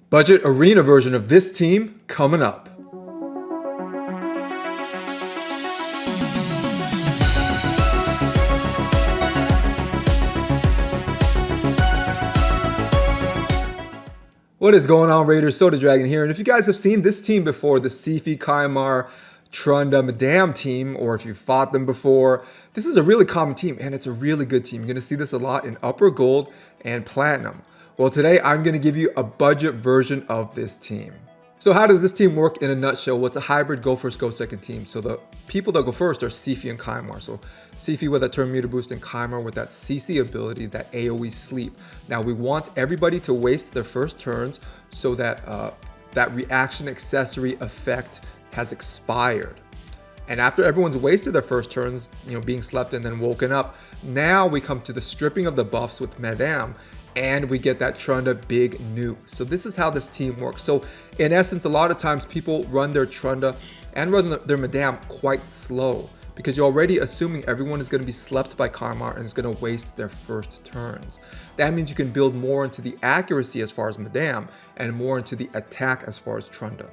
Budget arena version of this team coming up. What is going on, Raiders? Soda Dragon here. And if you guys have seen this team before, the Siphi, Kymar, Trunda, Madame team, or if you've fought them before, this is a really common team and it's a really good team. You're going to see this a lot in Upper Gold and Platinum. Well, today I'm going to give you a budget version of this team. So how does this team work in a nutshell? Well, it's a hybrid go first, go second team. So the people that go first are Siphi and Kymar. So Siphi with that turn meter boost and Kymar with that CC ability, that AoE sleep. Now we want everybody to waste their first turns so that that reaction accessory effect has expired. And after everyone's wasted their first turns, being slept and then woken up, now we come to the stripping of the buffs with Madame. And we get that Trunda big nuke. So this is how this team works. So in essence, a lot of times people run their Trunda and run their Madame quite slow because you're already assuming everyone is going to be slept by Kymar and is going to waste their first turns. That means you can build more into the accuracy as far as Madame and more into the attack as far as Trunda.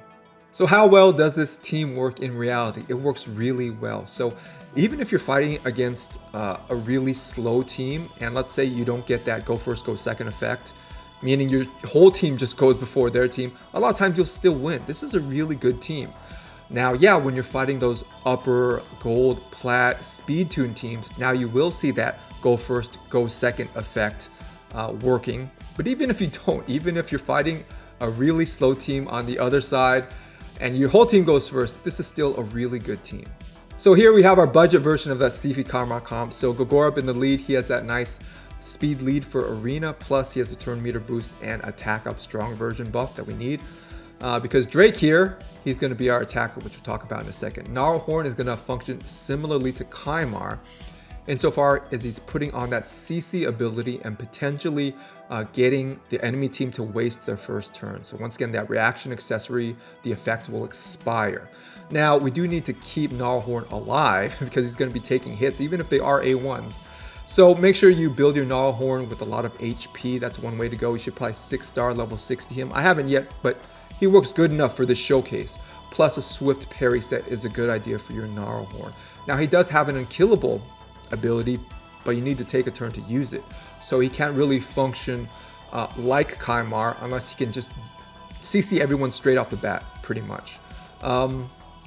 So how well does this team work in reality? It works really well. So even if you're fighting against a really slow team, and let's say you don't get that go first, go second effect, meaning your whole team just goes before their team, a lot of times you'll still win. This is a really good team. Now, yeah, when you're fighting those upper gold, plat, speed tune teams, now you will see that go first, go second effect working. But even if you don't, even if you're fighting a really slow team on the other side, and your whole team goes first, this is still a really good team. So here we have our budget version of that Siphi Kymar comp. So Gorgorab in the lead, he has that nice speed lead for arena, plus he has a turn meter boost and attack up strong version buff that we need. Because Drake here, he's going to be our attacker, which we'll talk about in a second. Gnarlhorn is going to function similarly to Kymar, insofar as he's putting on that CC ability and potentially getting the enemy team to waste their first turn. So once again, that reaction accessory, the effect will expire. Now, we do need to keep Gnarlhorn alive because he's going to be taking hits, even if they are A1s. So make sure you build your Gnarlhorn with a lot of HP. That's one way to go. You should probably 6-star level 60 him. I haven't yet, but he works good enough for this showcase. Plus a swift parry set is a good idea for your Gnarlhorn. Now, he does have an unkillable ability, but you need to take a turn to use it. So he can't really function like Kymar unless he can just CC everyone straight off the bat, pretty much.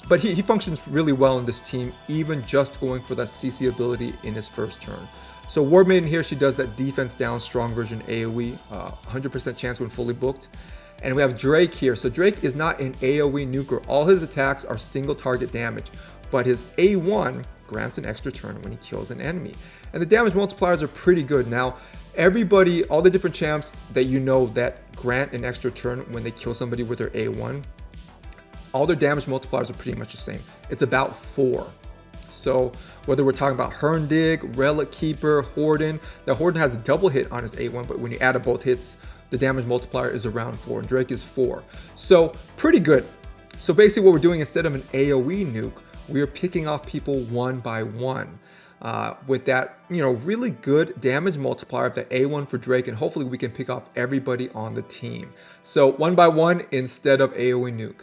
But he functions really well in this team, even just going for that CC ability in his first turn. So Warmaiden here, she does that defense down strong version AoE, 100% chance when fully booked. And we have Drake here. So Drake is not an AoE nuker. All his attacks are single target damage, but his A1 grants an extra turn when he kills an enemy. And the damage multipliers are pretty good. Now, everybody, all the different champs that you know that grant an extra turn when they kill somebody with their A1, all their damage multipliers are pretty much the same. It's about 4. So whether we're talking about Herndig, Relic Keeper, Horden, now Horden has a double hit on his A1, but when you add up both hits, the damage multiplier is around 4, and Drake is 4. So pretty good. So basically what we're doing, instead of an AoE nuke, we are picking off people one by one with that, really good damage multiplier of the A1 for Drake, and hopefully we can pick off everybody on the team. So one by one instead of AoE nuke.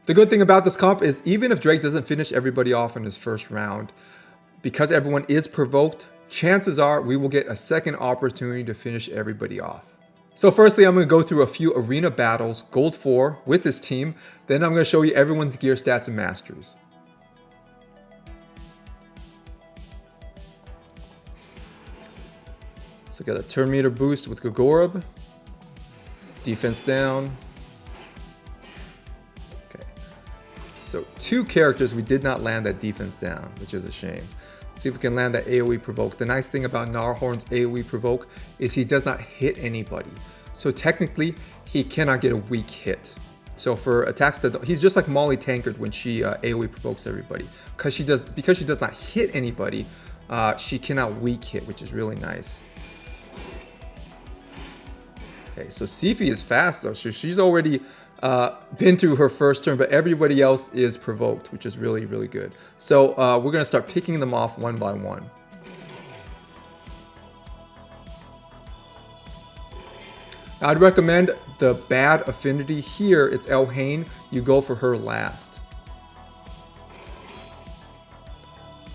The good thing about this comp is even if Drake doesn't finish everybody off in his first round, because everyone is provoked, chances are we will get a second opportunity to finish everybody off. So firstly, I'm going to go through a few arena battles, gold 4 with this team. Then I'm going to show you everyone's gear stats and masteries. So got a turn meter boost with Gorgorab. Defense down. So 2 characters we did not land that defense down, which is a shame. Let's see if we can land that AoE provoke. The nice thing about Gnarlhorn's AoE provoke is he does not hit anybody. So technically, he cannot get a weak hit. So for attacks that he's just like Molly Tankard when she AoE provokes everybody. Because she does not hit anybody, she cannot weak hit, which is really nice. Okay, so Siphi is fast though. So she's already been through her first turn, but everybody else is provoked, which is really, really good. So we're going to start picking them off one by one. I'd recommend the bad affinity here, it's Elhain. You go for her last.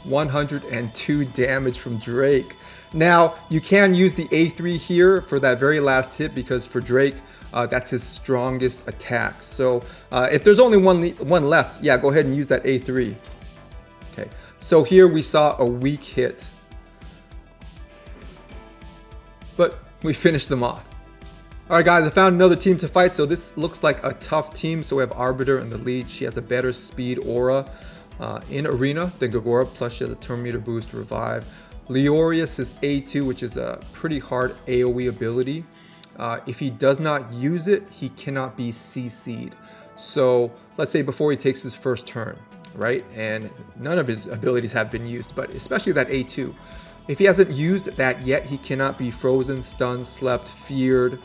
102 damage from Drake. Now, you can use the A3 here for that very last hit because for Drake, that's his strongest attack. So if there's only one left, yeah, go ahead and use that A3. Okay, so here we saw a weak hit, but we finished them off. All right, guys, I found another team to fight. So this looks like a tough team. So we have Arbiter in the lead. She has a better speed aura in arena than Gorgorab, plus she has a turn meter boost to revive. Leorius is A2, which is a pretty hard AoE ability. If he does not use it, he cannot be CC'd. So let's say before he takes his first turn, right? And none of his abilities have been used, but especially that A2. If he hasn't used that yet, he cannot be frozen, stunned, slept, feared,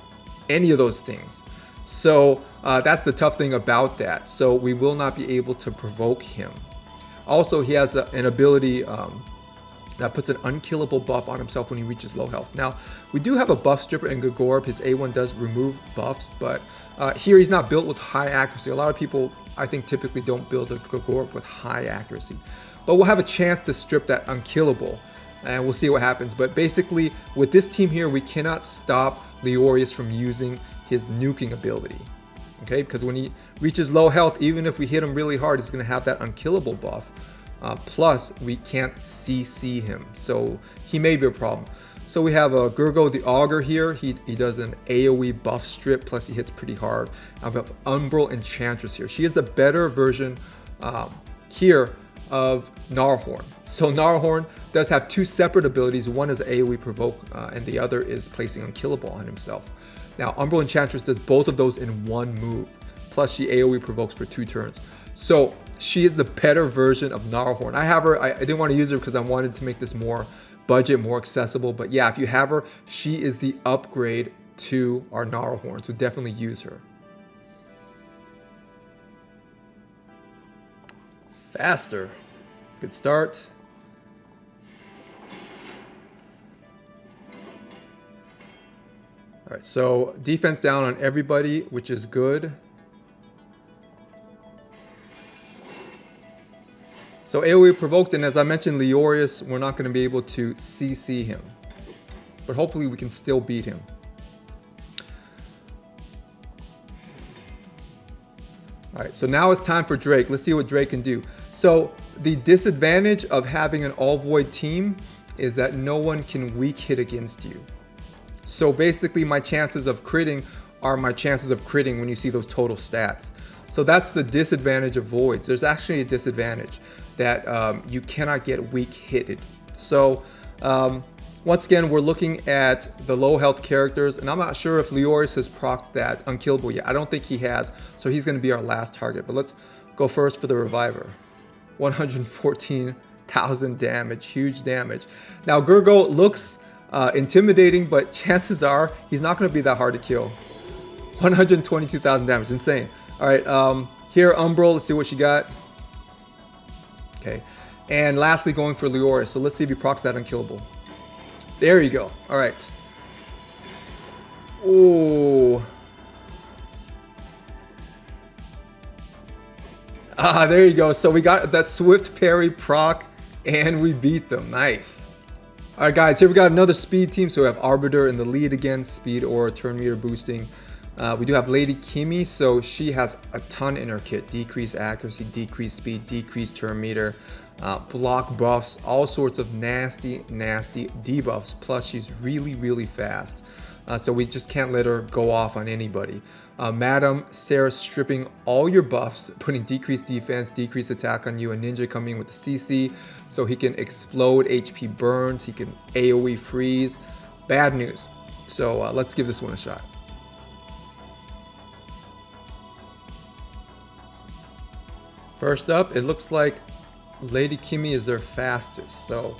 any of those things. So that's the tough thing about that. So we will not be able to provoke him. Also, he has an ability that puts an unkillable buff on himself when he reaches low health. Now, we do have a buff stripper in Gorgorab. His A1 does remove buffs, but here he's not built with high accuracy. A lot of people, I think, typically don't build a Gorgorab with high accuracy. But we'll have a chance to strip that unkillable, and we'll see what happens. But basically, with this team here, we cannot stop Leorius from using his nuking ability. Okay, because when he reaches low health, even if we hit him really hard, he's going to have that unkillable buff. Plus, we can't CC him, so he may be a problem. So we have Gurgo the Augur here. He does an AoE buff strip, plus he hits pretty hard. I have Umbral Enchantress here. She is the better version here of Gnarlhorn. So Gnarlhorn does have two separate abilities. One is AoE provoke, and the other is placing unkillable on himself. Now, Umbral Enchantress does both of those in one move. Plus, she AoE provokes for 2 turns. So she is the better version of Gnarlhorn. I have her. I didn't want to use her because I wanted to make this more budget, more accessible. But yeah, if you have her, she is the upgrade to our Gnarlhorn. So definitely use her. Faster. Good start. All right, so defense down on everybody, which is good. So AoE provoked, and as I mentioned, Leorius, we're not going to be able to CC him. But hopefully we can still beat him. All right, so now it's time for Drake. Let's see what Drake can do. So the disadvantage of having an all-void team is that no one can weak hit against you. So basically my chances of critting are my chances of critting when you see those total stats. So that's the disadvantage of voids. There's actually a disadvantage that you cannot get weak hitted. So once again, we're looking at the low health characters, and I'm not sure if Leorius has procced that unkillable yet. I don't think he has, so he's going to be our last target. But let's go first for the reviver. 114,000 damage, huge damage. Now Gurgo looks intimidating, but chances are he's not going to be that hard to kill. 122,000 damage, insane. All right, here Umbral, let's see what she got. Okay, and lastly going for Leorius. So let's see if he procs that unkillable. There you go. All right. Ooh. There you go. So we got that swift parry proc, and we beat them. Nice. All right, guys, here we got another speed team. So we have Arbiter in the lead again, speed or turn meter boosting. We do have Lady Kymar, so she has a ton in her kit. Decreased accuracy, decreased speed, decreased turn meter, block buffs, all sorts of nasty, nasty debuffs. Plus, she's really, really fast. So we just can't let her go off on anybody. Madam Sarah stripping all your buffs, putting decreased defense, decreased attack on you, a ninja coming in with the CC, so he can explode HP burns, he can AoE freeze. Bad news. So let's give this one a shot. First up, it looks like Lady Kymar is their fastest. So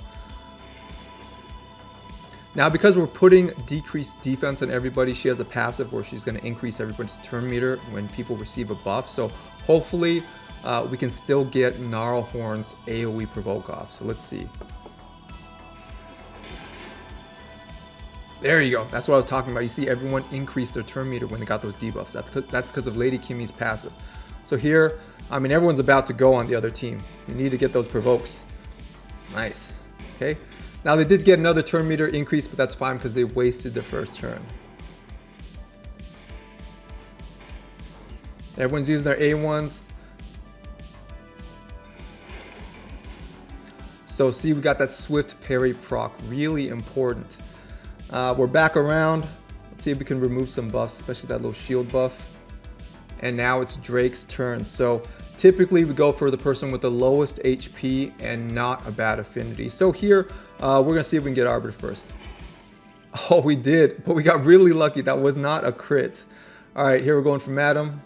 now because we're putting decreased defense on everybody, she has a passive where she's going to increase everybody's turn meter when people receive a buff. So hopefully we can still get Gnarlhorn's AoE provoke off. So let's see. There you go. That's what I was talking about. You see everyone increase their turn meter when they got those debuffs. That's because of Lady Kimmy's passive. So here, I mean, everyone's about to go on the other team. You need to get those provokes. Nice. Okay. Now they did get another turn meter increase, but that's fine because they wasted their first turn. Everyone's using their A1s. So see, we got that swift parry proc, really important. We're back around. Let's see if we can remove some buffs, especially that little shield buff. And now it's Drake's turn. So typically we go for the person with the lowest HP and not a bad affinity. So here, we're gonna see if we can get Arbiter first. Oh, we did, but we got really lucky. That was not a crit. All right, here we're going for Madam.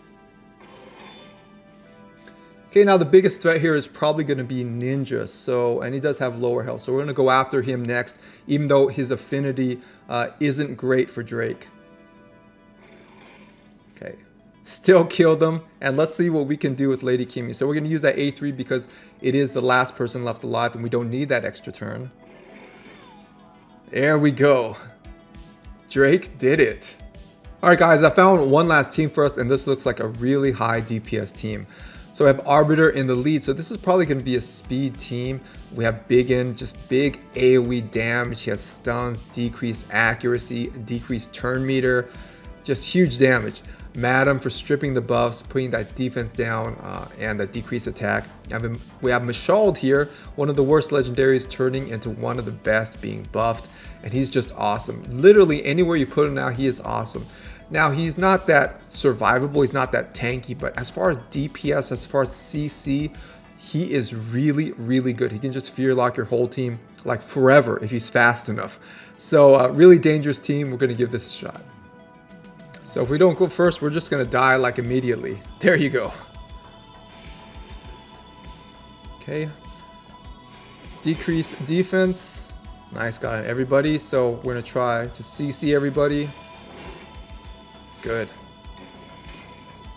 Okay, now the biggest threat here is probably going to be Ninja, and he does have lower health, so we're going to go after him next, even though his affinity isn't great for Drake. Okay, still killed him, and let's see what we can do with Lady Kimmy. So we're going to use that A3 because it is the last person left alive, and we don't need that extra turn. There we go. Drake did it. All right, guys, I found one last team for us, and this looks like a really high DPS team. So we have Arbiter in the lead. So this is probably going to be a speed team. We have Biggin, just big AoE damage. He has stuns, decreased accuracy, decreased turn meter, just huge damage. Madam for stripping the buffs, putting that defense down, and that decreased attack. We have Mashald here, one of the worst legendaries turning into one of the best being buffed. And he's just awesome. Literally anywhere you put him now, he is awesome. Now, he's not that survivable, he's not that tanky, but as far as DPS, as far as CC, he is really, really good. He can just fear lock your whole team like forever if he's fast enough. So, really dangerous team. We're going to give this a shot. So, if we don't go first, we're just going to die like immediately. There you go. Okay. Decrease defense. Nice, got everybody. So, we're going to try to CC everybody. Good.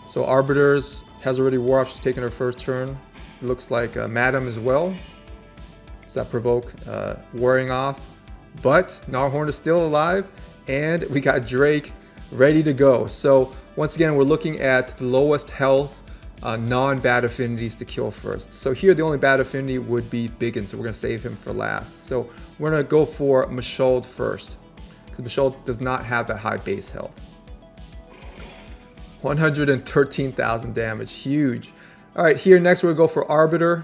So Arbiters has already wore off. She's taking her first turn. It looks like Madam as well. Does that provoke wearing off? But Gnarlhorn is still alive, and we got Drake ready to go. So once again, we're looking at the lowest health, non-bad affinities to kill first. So here, the only bad affinity would be Biggin, so we're gonna save him for last. So we're gonna go for Mashald first, because Mashald does not have that high base health. 113,000 damage, huge. All right, here next we'll go for Arbiter.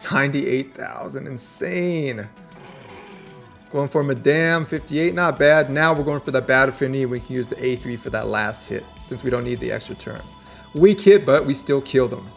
98,000, insane. Going for Madame, 58, not bad. Now we're going for that bad affinity. We can use the A3 for that last hit since we don't need the extra turn. Weak hit, but we still killed him.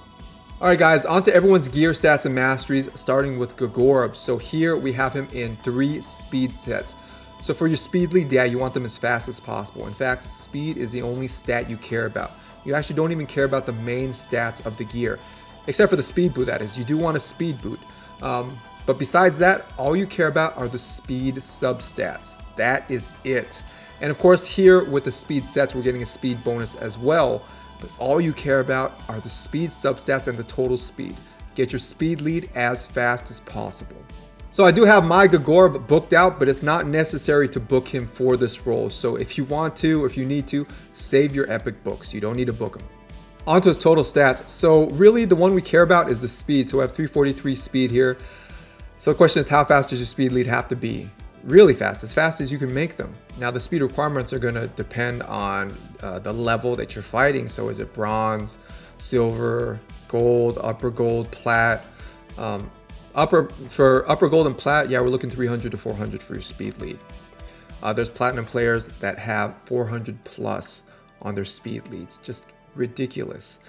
All right, guys, on to everyone's gear stats and masteries, starting with Gorgorab. So here we have him in 3 speed sets. So for your speed lead, yeah, you want them as fast as possible. In fact, speed is the only stat you care about. You actually don't even care about the main stats of the gear, except for the speed boot, that is. You do want a speed boot. But besides that, all you care about are the speed substats. That is it. And of course, here with the speed sets, we're getting a speed bonus as well. But all you care about are the speed substats and the total speed. Get your speed lead as fast as possible. So I do have my Gorgorab booked out, but it's not necessary to book him for this role. So if you want to, or if you need to, save your epic books. You don't need to book them. On to his total stats. So really the one we care about is the speed. So I have 343 speed here. So the question is, how fast does your speed lead have to be? Really fast as you can make them. Now the speed requirements are gonna depend on the level that you're fighting. So is it bronze, silver, gold, upper gold, plat? For upper gold and plat, yeah, we're looking 300 to 400 for your speed lead. There's platinum players that have 400 plus on their speed leads. Just ridiculous.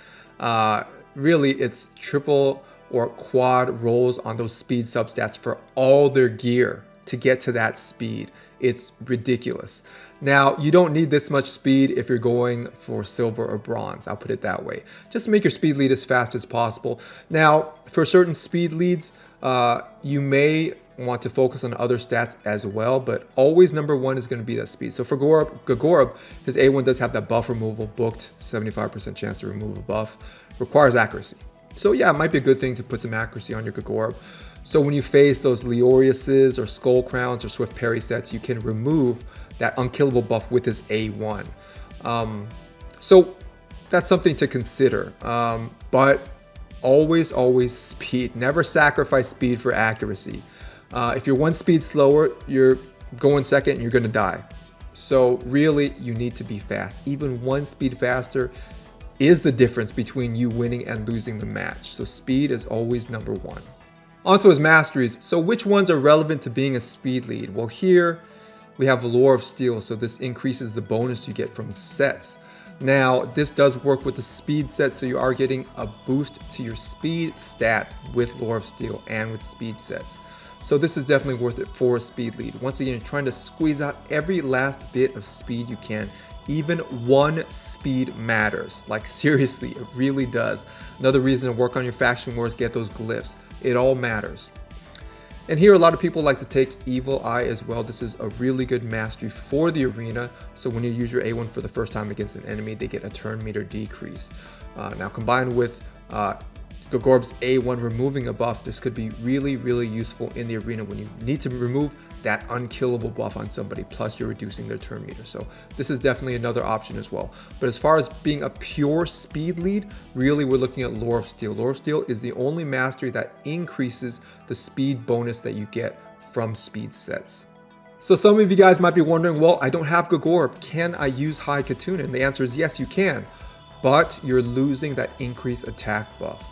Really, it's triple or quad rolls on those speed substats for all their gear to get to that speed. It's ridiculous. Now, you don't need this much speed if you're going for silver or bronze. I'll put it that way. Just make your speed lead as fast as possible. Now, for certain speed leads, you may want to focus on other stats as well, but always number one is going to be that speed. So for Gorgorab, his A1 does have that buff removal booked, 75% chance to remove a buff, requires accuracy. So yeah, it might be a good thing to put some accuracy on your Gorgorab. So when you face those Leoriuses or Skull Crowns or Swift Parry sets, you can remove that unkillable buff with his A1. So that's something to consider. But always speed. Never sacrifice speed for accuracy. If you're one speed slower, you're going second and you're going to die. So really, you need to be fast. Even one speed faster is the difference between you winning and losing the match. So speed is always number one. Onto his masteries. So which ones are relevant to being a speed lead? Well, here we have Lore of Steel. So this increases the bonus you get from sets. Now, this does work with the speed set, so you are getting a boost to your speed stat with Lore of Steel and with speed sets. So this is definitely worth it for a speed lead. Once again, you're trying to squeeze out every last bit of speed you can. Even one speed matters. Like seriously, it really does. Another reason to work on your faction wars, get those glyphs. It all matters. And here a lot of people like to take Evil Eye as well. This is a really good mastery for the arena. So when you use your A1 for the first time against an enemy, they get a turn meter decrease. Now combined with Gorgorab's A1 removing a buff, this could be really useful in the arena when you need to remove that unkillable buff on somebody, plus you're reducing their turn meter. So this is definitely another option as well. But as far as being a pure speed lead, really we're looking at Lore of Steel. Lore of Steel is the only mastery that increases the speed bonus that you get from speed sets. So some of you guys might be wondering, well, I don't have Gorgorab. Can I use High Katuna? And the answer is yes, you can. But you're losing that increased attack buff.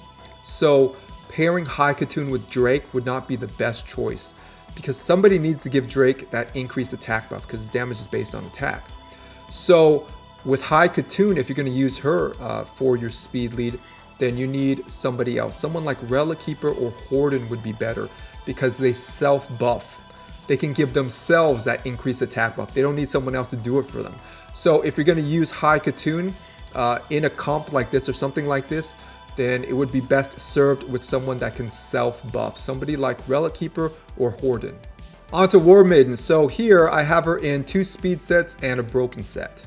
So pairing High Katuna with Drake would not be the best choice, because somebody needs to give Drake that increased attack buff because his damage is based on attack. So with High Katuna, if you're going to use her for your speed lead, then you need somebody else. Someone like Relic Keeper or Horden would be better because they self-buff. They can give themselves that increased attack buff. They don't need someone else to do it for them. So if you're going to use High Katuna in a comp like this or something like this, then it would be best served with someone that can self-buff. Somebody like Relic Keeper or Horden. On to Warmaiden. So here I have her in 2 speed sets and a broken set.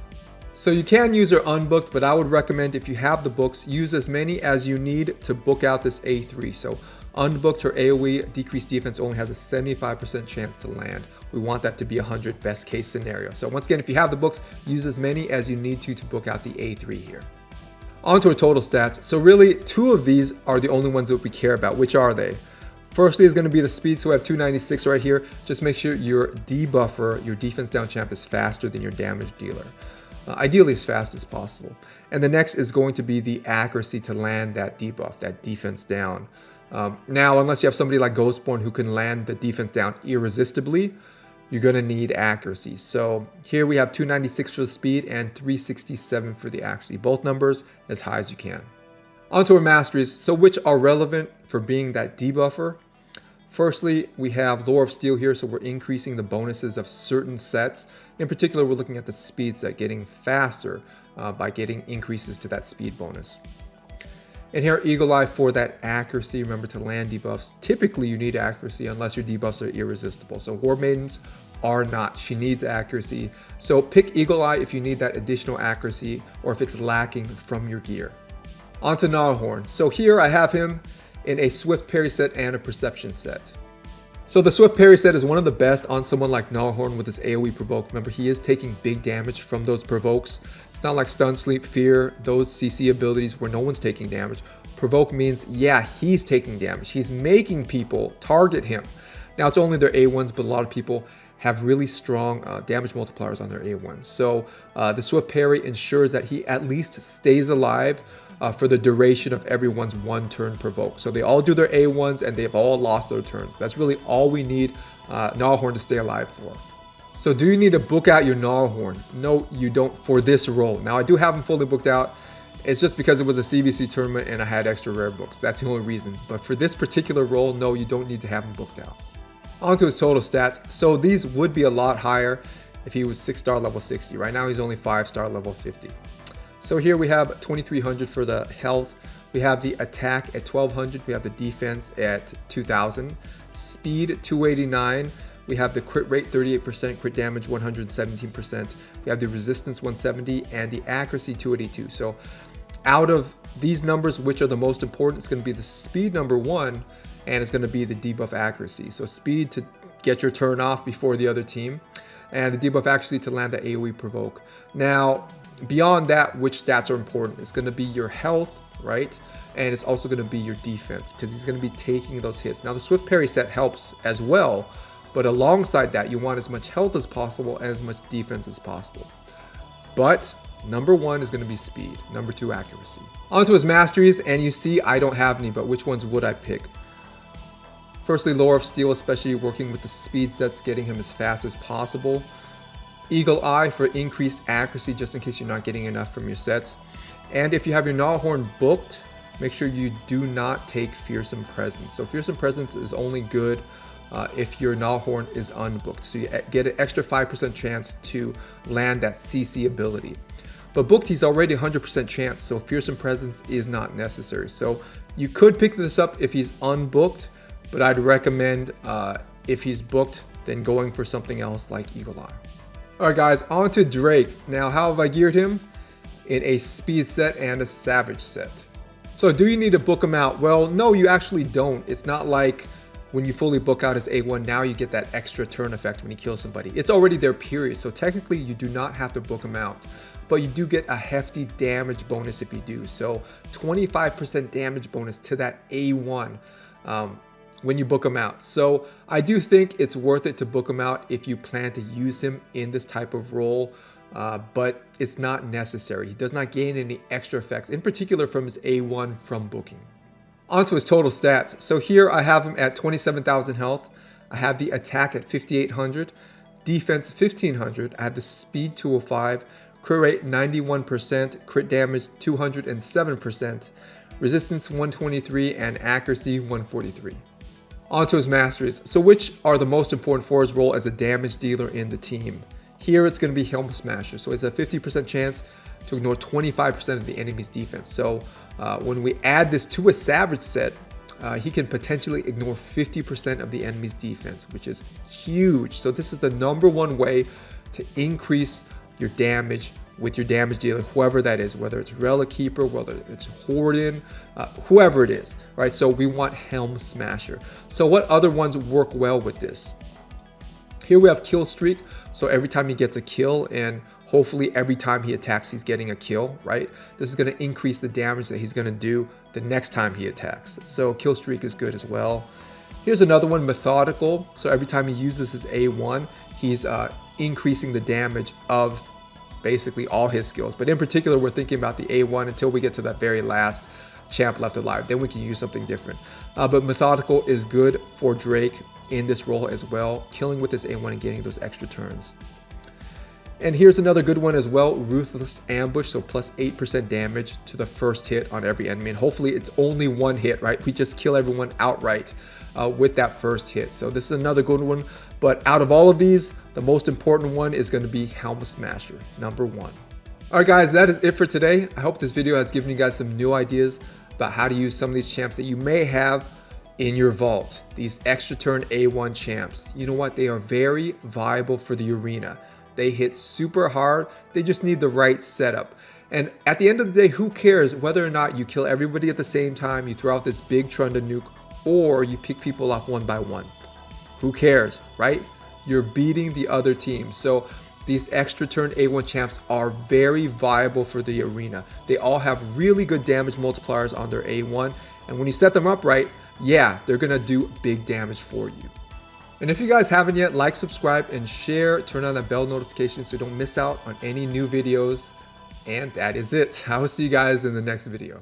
So you can use her unbooked, but I would recommend if you have the books, use as many as you need to book out this A3. So unbooked, her AoE decreased defense only has a 75% chance to land. We want that to be 100 best case scenario. So once again, if you have the books, use as many as you need to book out the A3 here. On to our total stats. So really 2 of these are the only ones that we care about. Which are they? Firstly is going to be the speed, so we have 296 right here. Just make sure your debuffer, your defense down champ, is faster than your damage dealer. Ideally as fast as possible. And the next is going to be the accuracy to land that debuff, that defense down. Now, unless you have somebody like Ghostborn who can land the defense down irresistibly, you're going to need accuracy. So here we have 296 for the speed and 367 for the accuracy. Both numbers as high as you can. On to our masteries. So which are relevant for being that debuffer? Firstly, we have Lore of Steel here, so we're increasing the bonuses of certain sets. In particular, we're looking at the speed set, getting faster by getting increases to that speed bonus. And here, Eagle Eye for that accuracy. Remember to land debuffs. Typically, you need accuracy unless your debuffs are irresistible. So Warmaidens are not. She needs accuracy. So pick Eagle Eye if you need that additional accuracy or if it's lacking from your gear. On to Gnarlhorn. So here I have him in a Swift Parry set and a Perception set. So the Swift Parry set is one of the best on someone like Gnarlhorn with his AoE provoke. Remember, he is taking big damage from those provokes. It's not like Stun, Sleep, Fear, those CC abilities where no one's taking damage. Provoke means, yeah, he's taking damage. He's making people target him. Now, it's only their A1s, but a lot of people have really strong damage multipliers on their A1s. So the Swift Parry ensures that he at least stays alive for the duration of everyone's 1 turn provoke. So they all do their A1s and they've all lost their turns. That's really all we need Gnarlhorn to stay alive for. So do you need to book out your Gnarlhorn? No, you don't for this role. Now I do have him fully booked out. It's just because it was a CVC tournament and I had extra rare books. That's the only reason. But for this particular role, no, you don't need to have him booked out. On to his total stats. So these would be a lot higher if he was 6-star level 60. Right now he's only 5-star level 50. So here we have 2300 for the health. We have the attack at 1200. We have the defense at 2000. Speed 289. We have the crit rate 38%, crit damage 117%. We have the resistance 170 and the accuracy 282. So out of these numbers, which are the most important, it's going to be the speed number 1 and it's going to be the debuff accuracy. So speed to get your turn off before the other team, and the debuff accuracy to land the AoE provoke. Now, beyond that, which stats are important? It's going to be your health, right? And it's also going to be your defense, because he's going to be taking those hits. Now, the Swift Parry set helps as well, but alongside that, you want as much health as possible and as much defense as possible. But number 1 is going to be speed. Number 2, accuracy. Onto his masteries, and you see I don't have any, but which ones would I pick? Firstly, Lore of Steel, especially working with the speed sets, getting him as fast as possible. Eagle Eye for increased accuracy, just in case you're not getting enough from your sets. And if you have your Gnarlhorn booked, make sure you do not take Fearsome Presence. So Fearsome Presence is only good if your Gnarlhorn is unbooked. So you get an extra 5% chance to land that CC ability. But booked, he's already 100% chance, so Fearsome Presence is not necessary. So you could pick this up if he's unbooked, but I'd recommend if he's booked, then going for something else like Eagle Eye. Alright guys, on to Drake. Now, how have I geared him? In a speed set and a savage set. So do you need to book him out? Well, no, you actually don't. It's not like when you fully book out his A1, now you get that extra turn effect when he kills somebody. It's already there, period. So technically you do not have to book him out, but you do get a hefty damage bonus if you do. So 25% damage bonus to that A1 when you book him out. So I do think it's worth it to book him out if you plan to use him in this type of role, but it's not necessary. He does not gain any extra effects, in particular from his A1 from booking. Onto his total stats. So here I have him at 27,000 health. I have the attack at 5,800, defense 1,500. I have the speed 205, crit rate 91%, crit damage 207%, resistance 123, and accuracy 143. Onto his masteries. So which are the most important for his role as a damage dealer in the team? Here it's going to be Helm Smasher. So it's a 50% chance to ignore 25% of the enemy's defense. So when we add this to a savage set, he can potentially ignore 50% of the enemy's defense, which is huge. So this is the #1 way to increase your damage with your damage dealer, whoever that is, whether it's Relic Keeper, whether it's Horden, whoever it is, right? So we want Helm Smasher. So what other ones work well with this? Here we have Kill Streak. So every time he gets a kill, and hopefully every time he attacks, he's getting a kill, right? This is going to increase the damage that he's going to do the next time he attacks. So Kill Streak is good as well. Here's another one, Methodical. So every time he uses his A1, he's increasing the damage of basically all his skills. But in particular, we're thinking about the A1 until we get to that very last champ left alive. Then we can use something different. But Methodical is good for Drake in this role as well, killing with this A1 and getting those extra turns. And here's another good one as well, Ruthless Ambush, so plus 8% damage to the first hit on every enemy. And hopefully it's only one hit, right? We just kill everyone outright with that first hit. So this is another good one. But out of all of these, the most important one is going to be Helm Smasher, #1. All right, guys, that is it for today. I hope this video has given you guys some new ideas about how to use some of these champs that you may have in your vault. These extra turn A1 champs. You know what? They are very viable for the arena. They hit super hard. They just need the right setup. And at the end of the day, who cares whether or not you kill everybody at the same time, you throw out this big Trunda nuke, or you pick people off one by one? Who cares, right? You're beating the other team. So these extra turn A1 champs are very viable for the arena. They all have really good damage multipliers on their A1. And when you set them up right, yeah, they're gonna do big damage for you. And if you guys haven't yet, like, subscribe, and share. Turn on that bell notification so you don't miss out on any new videos. And that is it. I will see you guys in the next video.